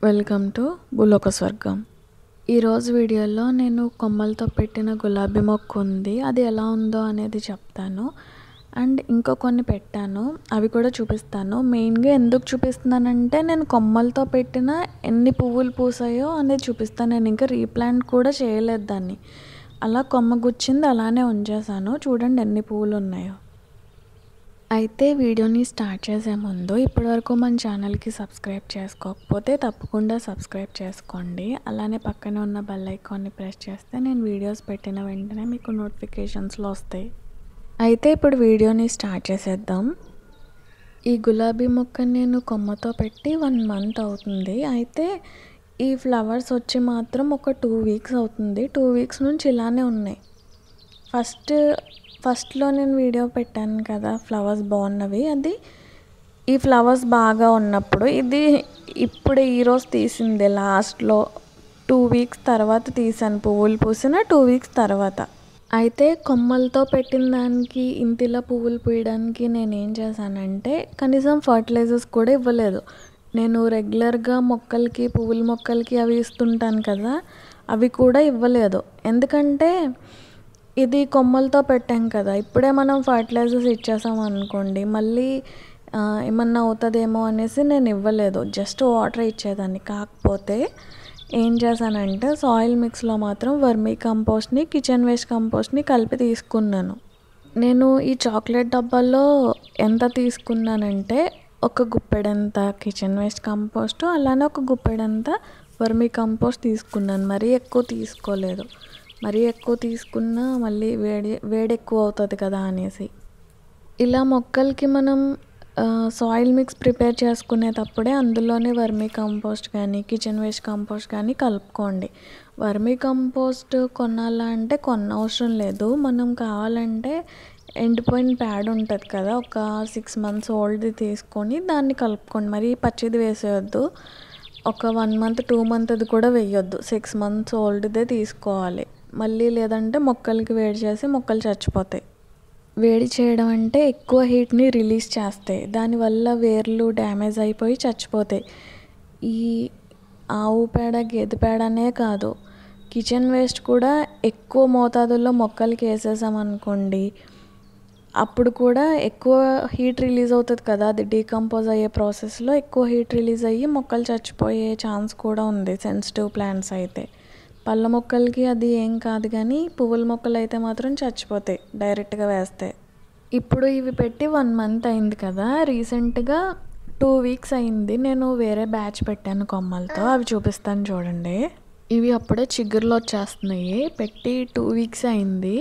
Welcome to భూలోక స్వర్గం. ఈరోజు వీడియోలో నేను కొమ్మలతో పెట్టిన గులాబీ మొక్క ఉంది, అది ఎలా ఉందో అనేది చెప్తాను. అండ్ ఇంకా కొన్ని పెట్టాను, అవి కూడా చూపిస్తాను. మెయిన్గా ఎందుకు చూపిస్తున్నానంటే నేను కొమ్మలతో పెట్టిన ఎన్ని పువ్వులు పూసాయో అనేది చూపిస్తాను. నేను ఇంకా రీప్లాంట్ కూడా చేయలేదు దాన్ని, అలా కొమ్మ గుచ్చింది అలానే ఉంచేసాను. చూడండి ఎన్ని పువ్వులు ఉన్నాయో. అయితే వీడియోని స్టార్ట్ చేసే ముందు ఇప్పటివరకు మన ఛానల్కి సబ్స్క్రైబ్ చేసుకోకపోతే తప్పకుండా సబ్స్క్రైబ్ చేసుకోండి. అలానే పక్కనే ఉన్న బెల్ ఐకాన్ని ప్రెస్ చేస్తే నేను వీడియోస్ పెట్టిన వెంటనే మీకు నోటిఫికేషన్స్లో వస్తాయి. అయితే ఇప్పుడు వీడియోని స్టార్ట్ చేసేద్దాం. ఈ గులాబీ మొక్క నేను కొమ్మతో పెట్టి 1 మంత్ అవుతుంది. అయితే ఈ ఫ్లవర్స్ వచ్చి మాత్రం ఒక 2 వీక్స్ అవుతుంది. 2 వీక్స్ నుంచి ఇలానే ఉన్నాయి. ఫస్ట్లో నేను వీడియో పెట్టాను కదా, ఫ్లవర్స్ బాగున్నవి, అది ఈ ఫ్లవర్స్ బాగా ఉన్నప్పుడు. ఇది ఇప్పుడు ఈరోజు తీసింది, లాస్ట్లో 2 వీక్స్ తర్వాత తీసాను, పువ్వులు పూసిన 2 వీక్స్ తర్వాత. అయితే కొమ్మలతో పెట్టిన దానికి ఇంతిలా పువ్వులు పూయడానికి నేనేం చేశానంటే కనీసం ఫర్టిలైజర్స్ కూడా ఇవ్వలేదు. నేను రెగ్యులర్గా మొక్కలకి, పువ్వుల మొక్కలకి అవి ఇస్తుంటాను కదా, అవి కూడా ఇవ్వలేదు. ఎందుకంటే ఇది కొమ్మలతో పెట్టాం కదా, ఇప్పుడే మనం ఫర్టిలైజర్స్ ఇచ్చేసాం అనుకోండి, మళ్ళీ ఏమన్నా అవుతుందేమో అనేసి నేను ఇవ్వలేదు, జస్ట్ వాటర్ ఇచ్చేదాన్ని. కాకపోతే ఏం చేశానంటే సాయిల్ మిక్స్లో మాత్రం వర్మీ కంపోస్ట్ని, కిచెన్ వేస్ట్ కంపోస్ట్ని కలిపి తీసుకున్నాను. నేను ఈ చాక్లెట్ డబ్బాల్లో ఎంత తీసుకున్నానంటే ఒక గుప్పెడంత కిచెన్ వేస్ట్ కంపోస్ట్, అలానే ఒక గుప్పెడంత వర్మీ కంపోస్ట్ తీసుకున్నాను. మరీ ఎక్కువ తీసుకోలేదు, మరీ ఎక్కువ తీసుకున్నా మళ్ళీ వేడి ఎక్కువ అవుతుంది కదా అనేసి. ఇలా మొక్కలకి మనం సాయిల్ మిక్స్ ప్రిపేర్ చేసుకునేటప్పుడే అందులోనే వర్మీ కంపోస్ట్ కానీ, కిచెన్ వేస్ట్ కంపోస్ట్ కానీ కలుపుకోండి. వర్మీ కంపోస్ట్ కొనాలా అంటే అవసరం లేదు. మనం కావాలంటే ఎండిపోయిన ప్యాడ్ ఉంటుంది కదా, ఒక 6 months ఓల్డ్ది తీసుకొని దాన్ని కలుపుకోండి. మరి పచ్చిది వేసేయొద్దు, ఒక 1 month 2 monthది కూడా వేయొద్దు, 6 months ఓల్డ్దే తీసుకోవాలి. మళ్ళీ లేదంటే మొక్కలకి వేడి చేసి మొక్కలు చచ్చిపోతాయి. వేడి చేయడం అంటే ఎక్కువ హీట్ని రిలీజ్ చేస్తాయి, దానివల్ల వేర్లు డ్యామేజ్ అయిపోయి చచ్చిపోతాయి. ఈ ఆవు పేడ, గేదె పేడ అనే కాదు, కిచెన్ వేస్ట్ కూడా ఎక్కువ మోతాదుల్లో మొక్కలకి వేసేసామనుకోండి, అప్పుడు కూడా ఎక్కువ హీట్ రిలీజ్ అవుతుంది కదా, అది డీకంపోజ్ అయ్యే ప్రాసెస్లో ఎక్కువ హీట్ రిలీజ్ అయ్యి మొక్కలు చచ్చిపోయే ఛాన్స్ కూడా ఉంది. సెన్సిటివ్ ప్లాంట్స్ అయితే, పళ్ళ మొక్కలకి అది ఏం కాదు, కానీ పువ్వుల మొక్కలు అయితే మాత్రం చచ్చిపోతాయి డైరెక్ట్గా వేస్తే. ఇప్పుడు ఇవి పెట్టి 1 month అయింది కదా, రీసెంట్గా 2 weeks అయింది. నేను వేరే బ్యాచ్ పెట్టాను కొమ్మలతో, అవి చూపిస్తాను చూడండి. ఇవి అప్పుడే చిగురులో వచ్చేస్తున్నాయి, పెట్టి 2 weeks అయింది.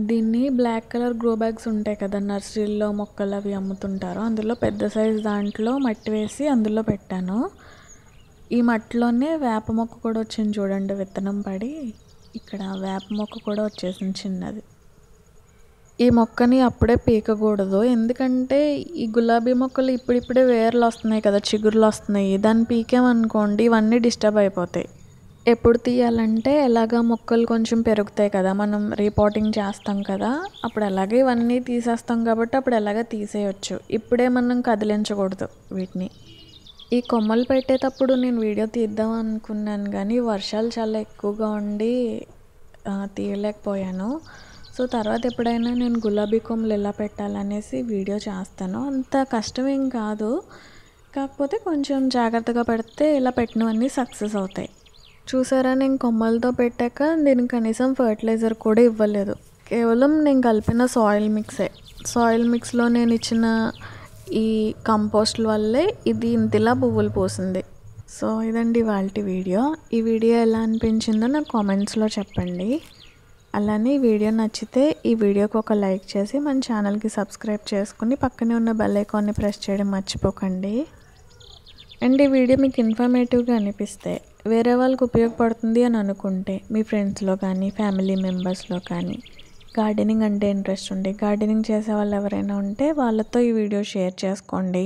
దీన్ని బ్లాక్ కలర్ గ్రో బ్యాగ్స్ ఉంటాయి కదా, నర్సరీలో మొక్కలు అవి అమ్ముతుంటారు, అందులో పెద్ద సైజు దాంట్లో మట్టి వేసి అందులో పెట్టాను. ఈ మట్టిలోనే వేప మొక్క కూడా వచ్చింది చూడండి, విత్తనం పడి ఇక్కడ వేప మొక్క కూడా వచ్చేసింది చిన్నది. ఈ మొక్కని అప్పుడే పీకకూడదు, ఎందుకంటే ఈ గులాబీ మొక్కలు ఇప్పుడిప్పుడే వేర్లు వస్తున్నాయి కదా, చిగుర్లు వస్తున్నాయి, దాన్ని పీకామనుకోండి ఇవన్నీ డిస్టర్బ్ అయిపోతాయి. ఎప్పుడు తీయాలంటే ఎలాగా మొక్కలు కొంచెం పెరుగుతాయి కదా, మనం రీపాటింగ్ చేస్తాం కదా, అప్పుడు ఎలాగే ఇవన్నీ తీసేస్తాం కాబట్టి అప్పుడు ఎలాగ తీసేయచ్చు. ఇప్పుడే మనం కదిలించకూడదు వీటిని. ఈ కొమ్మలు పెట్టేటప్పుడు నేను వీడియో తీద్దాం అనుకున్నాను, కానీ వర్షాలు చాలా ఎక్కువగా ఉండి తీయలేకపోయాను. సో తర్వాత ఎప్పుడైనా నేను గులాబీ కొమ్మలు ఎలా పెట్టాలనేసి వీడియో చేస్తాను. అంత కష్టమేం కాదు, కాకపోతే కొంచెం జాగ్రత్తగా పెడితే ఇలా పెట్టినవన్నీ సక్సెస్ అవుతాయి. చూసారా, నేను కొమ్మలతో పెట్టాక దీనికి కనీసం ఫర్టిలైజర్ కూడా ఇవ్వలేదు, కేవలం నేను కలిపిన సాయిల్ మిక్సే. సాయిల్ మిక్స్లో నేను ఇచ్చిన ఈ కంపోస్ట్ వల్లే ఇది ఇంతలా పువ్వులు పూసింది. సో ఇదండి ఇవాల్టి వీడియో. ఈ వీడియో ఎలా అనిపించిందో నాకు కామెంట్స్లో చెప్పండి. అలానే ఈ వీడియో నచ్చితే ఈ వీడియోకి ఒక లైక్ చేసి మన ఛానల్కి సబ్స్క్రైబ్ చేసుకుని పక్కనే ఉన్న బెల్ ఐకాన్ని ప్రెస్ చేయడం మర్చిపోకండి. అండ్ ఈ వీడియో మీకు ఇన్ఫర్మేటివ్గా అనిపిస్తే, వేరే వాళ్ళకి ఉపయోగపడుతుంది అని అనుకుంటే మీ ఫ్రెండ్స్లో కానీ, ఫ్యామిలీ మెంబర్స్లో కానీ గార్డెనింగ్ అంటే ఇంట్రెస్ట్ ఉండి గార్డెనింగ్ చేసే వాళ్ళు ఎవరైనా ఉంటే వాళ్ళతో ఈ వీడియో షేర్ చేసుకోండి.